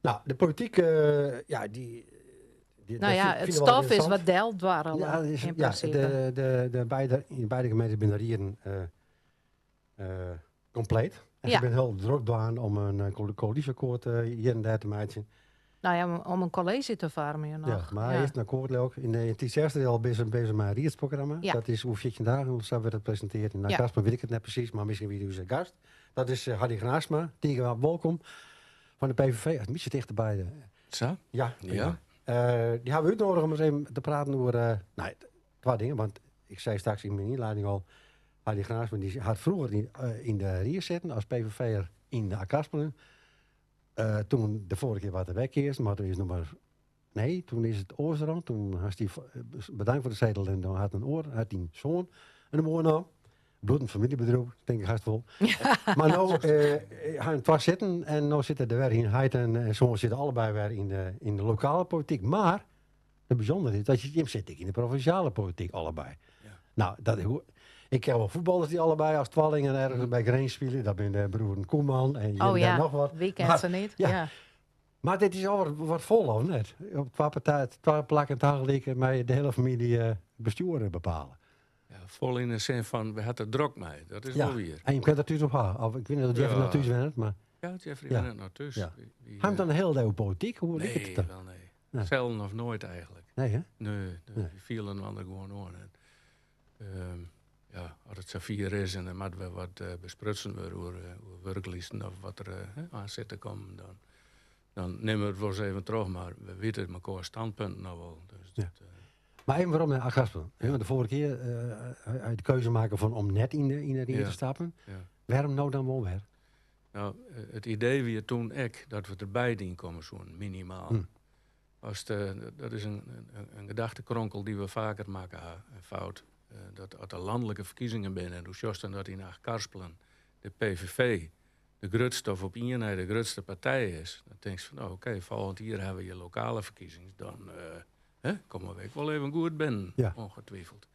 Nou, de politiek, die Nou ja, het stof is wat deelt dwarrelen Ja, in principe. in beide gemeenten binnen Rieren compleet. En ze zijn heel druk aan om een coalitieakkoord hier en daar te maken. Nou ja, om een college te vormen nog. Ja, maar eerst een akkoord ook. In het eerste deel bezig met het Riersprogramma. Ja. Dat is hoe 14 dagen, hoe we dat presenteren. En Kasper weet ik het net precies, maar misschien wie onze gast. Dat is Hardy Graasma, tegen welkom van de PVV. Het is dichterbij. Zo? Ja. Ja. Die hebben we uitgenodigd om eens even te praten over twee dingen. Want ik zei straks in mijn inleiding al, Hardy Graasma die had vroeger in de Riers zitten als PVV'er in de Akaspelen. Toen de vorige keer wat de weg is, maar toen is nog maar... Nee, toen is het Oosterland. Toen had hij bedankt voor de zetel en dan had hij een zoon en een mooie naam. Bloedend familiebedrijf, denk ik hartvol. Maar nu gaan we zitten en nu zitten er weer in Heid en zoon zitten allebei weer in de lokale politiek. Maar het bijzondere is dat je zit in de provinciale politiek allebei. Ja. Nou, ik ken wel voetballers die allebei als twallingen ergens bij Green spelen. Dat ben de broer Koeman en nog wat. Wie kent ze niet? Ja. Maar dit is al wat vol, of net? Op twee plakken tegelijk met de hele familie besturen bepalen. Ja, vol in de zin van, we hadden druk mee. Dat is wel weer. En je kunt natuurlijk op haar. Of ik weet niet dat Jeffrey naar thuis bent, maar... Ja, Jeffrey bent naar thuis. Ja. Hij dan een heel deel politiek? Hoe ik het dan? Wel nee. Zelden of nooit eigenlijk. Nee, hè? Nee. Die vielen er gewoon aan. Als het Safir is en dan moeten we wat besprutsen over werklisten of wat er aan zit te komen, dan nemen we het wel eens even terug, maar we weten elkaar standpunt nou wel. Dus ja. Maar even waarom naar Agaspel? De vorige keer de keuze maken van om net in de ring te stappen. Ja. Waarom nou dan wel weer? Nou, het idee weer toen dat we erbij dienen komen, zo'n minimaal. Dat is een gedachtekronkel die we vaker maken, een fout. Dat als er landelijke verkiezingen binnen, en hoe dat in Agaspelen de PVV de grootste of op eenheid de grootste partij is, dan denk je van, oké, volgend jaar hebben we je lokale verkiezingen, dan komen we wel even goed binnen, ongetwijfeld.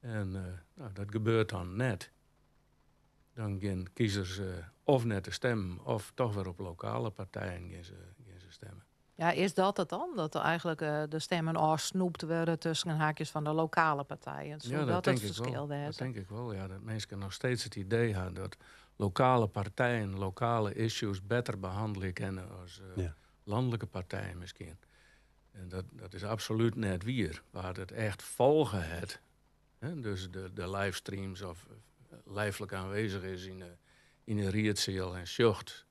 En dat gebeurt dan net. Dan gaan kiezers of net te stemmen, of toch weer op lokale partijen gaan ze stemmen. Ja, is dat het dan? Dat er eigenlijk de stemmen afsnoept worden tussen haakjes van de lokale partijen? Ja, dat denk ik wel. Dat denk ik wel, ja. Dat mensen nog steeds het idee hebben dat lokale partijen, lokale issues beter behandelen kennen als landelijke partijen misschien. En dat is absoluut net weer. Waar het echt volgen het. Dus de livestreams of lijfelijk aanwezig is in een Rietzeel en Sjocht.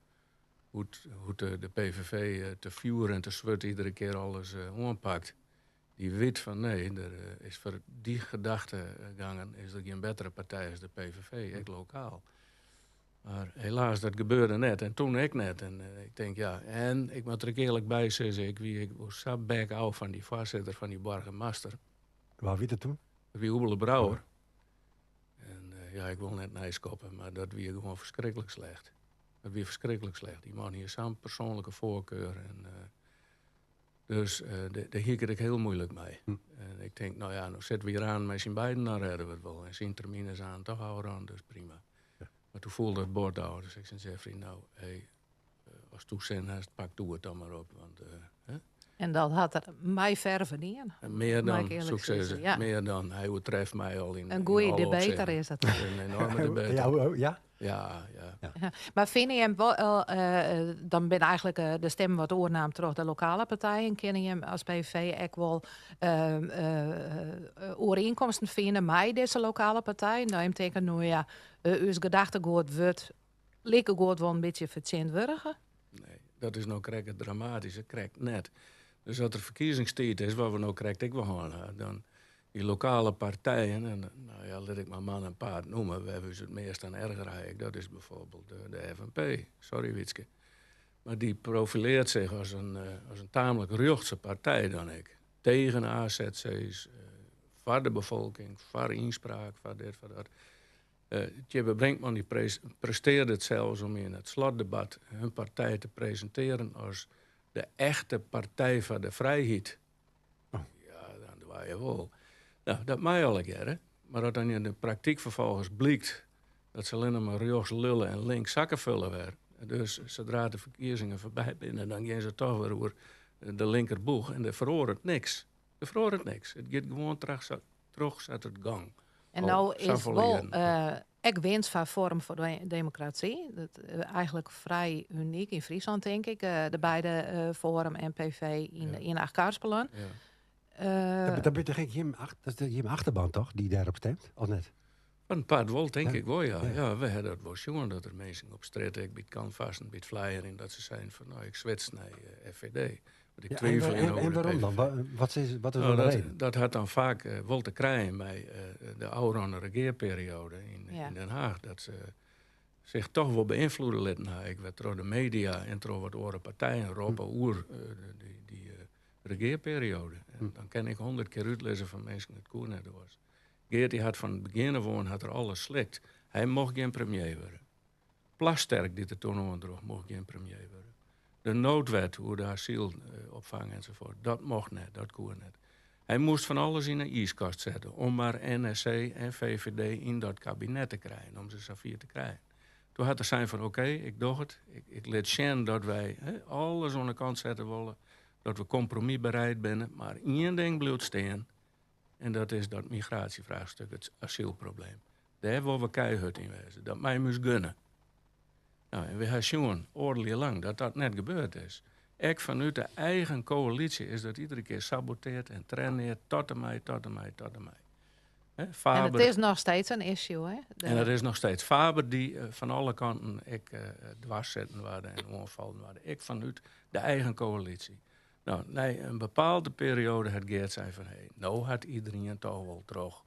Hoe de PVV te vuur en te zwart iedere keer alles aanpakt. Die weet van nee, er is voor die gedachtegangen is er geen betere partij als de PVV, ik lokaal. Maar helaas, dat gebeurde net. En toen ik net. En ik denk, en ik moet er eerlijk bij zeggen, ik was zo back out van die voorzitter van die Borgenmaster. Waar weet het toen? Wie Hoebele Brouwer. En ik wil net nijskoppen, maar dat wie gewoon verschrikkelijk slecht. Dat weer verschrikkelijk slecht. Die man hier zo'n persoonlijke voorkeur. En, dus daar hiek ik heel moeilijk mee. En ik denk, nou zitten we hier aan met z'n beiden, dan redden we het wel. En zijn termine is aan, toch houden we aan, dus prima. Ja. Maar toen voelde het bord out. Dus ik zei, Jeffrey, als toezin hebt, pak doe het dan maar op. Want, en dat had er mij verven in. Meer dan, succes. Ja. Meer dan. Hij treft mij al in. Een goeie debater is het. Een enorme debater. Ja. Ja. Maar vind je hem wel, dan ben eigenlijk de stem wat oornaam terug de lokale partijen. Ken je hem als PVV ook wel overeenkomsten vinden met deze lokale partijen? Nou, hem tekent uw gedachtegoed wordt lekker goed wel een beetje verzinnwürdiger. Nee, dat is nou correct het dramatische, correct net. Dus als er verkiezingstijd is, waar we nou correct ik wel gaan, dan die lokale partijen, en laat ik maar man en paard noemen, we hebben het meest aan erger eigenlijk, dat is bijvoorbeeld de FNP, sorry Witske. Maar die profileert zich als een tamelijk rechtse partij dan ik. Tegen AZC's, voor de bevolking, voor inspraak, voor dit, voor dat. Tjibbe Brinkman die presteerde het zelfs om in het slotdebat hun partij te presenteren als de echte partij van de vrijheid. Oh. Ja, dan doe je wel. Nou, dat mag je al een keer, hè. Maar dat dan in de praktijk vervolgens blijkt dat ze alleen maar rechts lullen en links zakken vullen weer. Dus zodra de verkiezingen voorbij zijn, dan gaan ze toch weer over de linkerboeg. En er verhoort niks. Het gaat gewoon terug uit het gang. En nou is wel ik winst van Forum voor de Democratie. Dat eigenlijk vrij uniek in Friesland, denk ik. De beide Forum en PV in Achtkarspelen. Ja. Dat betekent Jim Achterban, toch? Die daarop stemt, of net? Een paar wel, denk ik wel, ja. Ja, we hebben dat wel jongen dat er mensen op straat ik bied kan vast een beetje flyer in dat ze zijn van, nou, ik zwets naar FVD. Ik twijfel en waarom dan? Wat is de reden? Dat had dan vaak wel te krijgen bij de oude regeerperiode in Den Haag. Dat ze zich toch wel beïnvloeden lieten. Ik werd door de media en door wat andere partijen roepen oer die regeerperiode. En dan kan ik 100 keer uitlezen van mensen het koer net was. Geert die had van het begin af aan had er alles slikt. Hij mocht geen premier worden. Plasterk die er toen aan droeg, mocht geen premier worden. De noodwet, hoe de asielopvang enzovoort, dat mocht net, dat kon net. Hij moest van alles in een ijskast zetten om maar NSC en VVD in dat kabinet te krijgen, om ze Safir te krijgen. Toen had er zijn van oké, ik doe het. Ik laat zien dat wij alles aan de kant zetten willen, dat we compromisbereid zijn, maar één ding blijft staan. En dat is dat migratievraagstuk, het asielprobleem. Daar willen we keihard in wezen. Dat mij moest gunnen. Nou, en we hebben zien, oorlog lang, dat net gebeurd is. Ik vanuit de eigen coalitie is dat iedere keer saboteert en traineert tot en mij. Faber, en het is nog steeds een issue, hè? En dat is nog steeds. Faber die van alle kanten dwars zetten waren en onvallen waren. Ik vanuit de eigen coalitie. Nou, nee, een bepaalde periode had Geert zei van, nou had iedereen toch wel terug.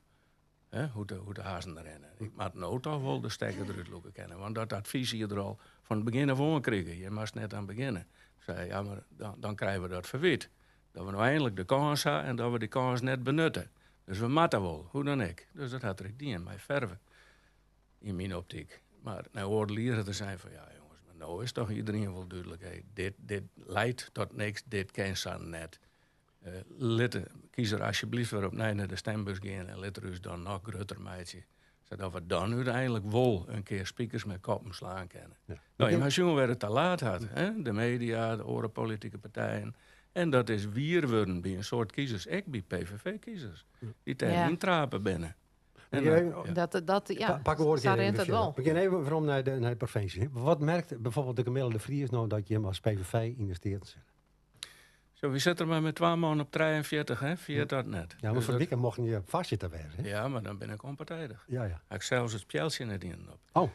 Hoe de hazen rennen. Ik maak nou toch wel de stekker eruit lopen kennen. Want dat advies je er al van het begin af aan kregen. Je moest net aan beginnen. Ik zei, ja, maar dan krijgen we dat verwit. Dat we nou eindelijk de kans hebben en dat we die kans net benutten. Dus we matten wel, hoe dan ik. Dus dat had ik die in mij verven. In mijn optiek. Maar nou hoorde leren te zijn van, ja jongens, maar nou is toch iedereen wel duidelijk. Dit leidt tot niks, dit kan ze net. Kies er alsjeblieft weer op naar de stembus gaan en let er dus dan nog groter meidje. Zodat we dan uiteindelijk wel een keer speakers met koppen slaan kunnen. Ja. Nou, maar jongen werd het te laat had. Hè? De media, de andere politieke partijen. En dat is weer worden bij een soort kiezers. Ik bij PVV-kiezers. Die tegen intrapen binnen. Pak een woord even. We gaan even waarom naar de provincie. Wat merkt bijvoorbeeld de gemiddelde Fries nou dat je hem als PVV investeert? Zo, we zitten maar met 2 maanden op 43, hè? Via dat net. Ja, maar dus van weekend mocht je vastzitten wezen. Ja, maar dan ben ik onpartijdig. Ja. Had ik zelfs het pjeltje net in op. Oh.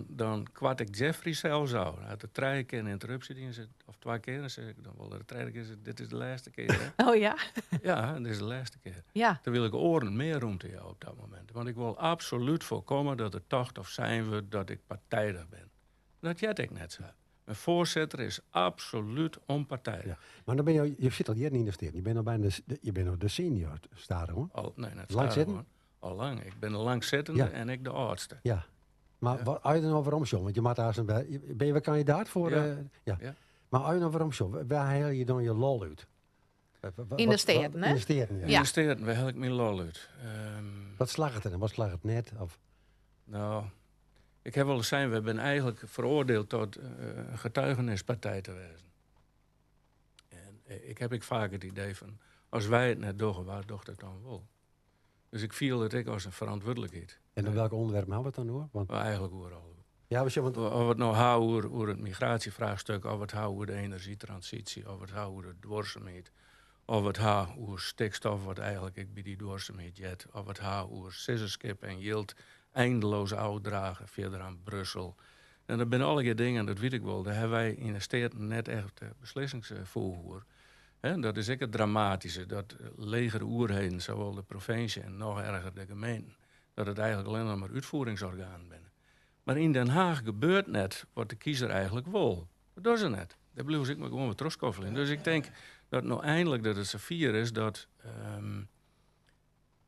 Dan kwart ik Jeffrey zelfs zo. Hij had er 3 keer een interruptie in zit, of 2 keer. Dan zeg ik dan wel de 3e keer, dit is de laatste keer. Hè? Oh ja? Ja, dit is de laatste keer. Ja. Dan wil ik oren meer ruimte jou op dat moment. Want ik wil absoluut voorkomen dat het tocht of zijn wordt dat ik partijdig ben. Dat jet ik net zo. Een voorzitter is absoluut onpartijdig. Ja. Maar dan ben je zit al hier niet in de steen. Je bent al bijna de senior staan, hoor. Lang zitten? Al lang. Ik ben de langzittende en ik de oudste. Ja. Maar als je dan over omschoon, want je maakt daar ben je wel kandidaat voor? Ja. Maar als je dan over omschoon, waar haal je dan je lol uit? In de steden, hè? In de steden, ja. In de steden, waar haal ik mijn lol uit? Wat slag het er? Wat slag het net? Of? Nou... Ik heb wel eens zijn, we zijn eigenlijk veroordeeld tot een getuigenispartij te wezen. En ik heb vaak het idee van, als wij het net doen, waar docht het dan wel? Dus ik viel het als een verantwoordelijkheid. En op welk onderwerp hebben we het dan hoor? Want... Eigenlijk overal. Ja, want... Of het nou houden over het migratievraagstuk, of het houden over de energietransitie, of het houden over de duurzaamheid, of het houden over stikstof, wat eigenlijk ik bij die duurzaamheid jet, of het houden over scissors-kip en yield, eindeloos uitdragen verder aan Brussel. En dat zijn alle dingen, dat weet ik wel. Daar hebben wij in de steden net echt beslissingsvoervoer. Dat is ook het dramatische, dat legere oerheden, zowel de provincie en nog erger de gemeenten, dat het eigenlijk alleen nog maar uitvoeringsorganen zijn. Maar in Den Haag gebeurt net wat de kiezer eigenlijk wil. Dat doen ze net. Daar blijven ik maar gewoon met terugkoffelen in. Dus ik denk dat nou eindelijk dat het Safir is dat...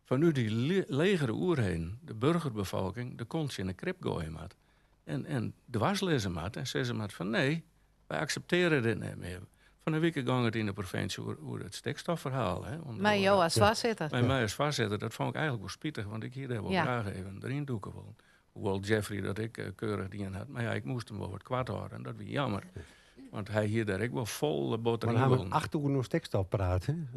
van nu die legere oerheen, de burgerbevolking, de kontje in de krip gooien moet. En dwarslezen moet en zeggen moet van nee, wij accepteren dit niet meer. Van een week ging het in de provincie over het stikstofverhaal. Maar jou als voorzitter. Mij als voorzitter, dat vond ik eigenlijk wel spietig, want ik hier wel graag even erin doeken wil. Hoewel Jeffrey dat ik keurig die had. Maar ja, ik moest hem wel wat kwart houden. En dat was jammer. Want hij hier daar ik wel vol boter in Maar dan wil. gaan we 8 uur nog stikstof praten.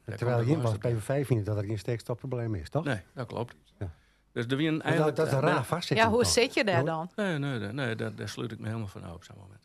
Terwijl komt je als PVV vindt dat er geen stikstofprobleem is, toch? Nee, dat klopt. Ja. Dus er weer eigenlijk... Dat is een raar vastzitting. Ja, hoe zit je daar dan? Nee, daar sluit ik me helemaal van op op zo'n moment.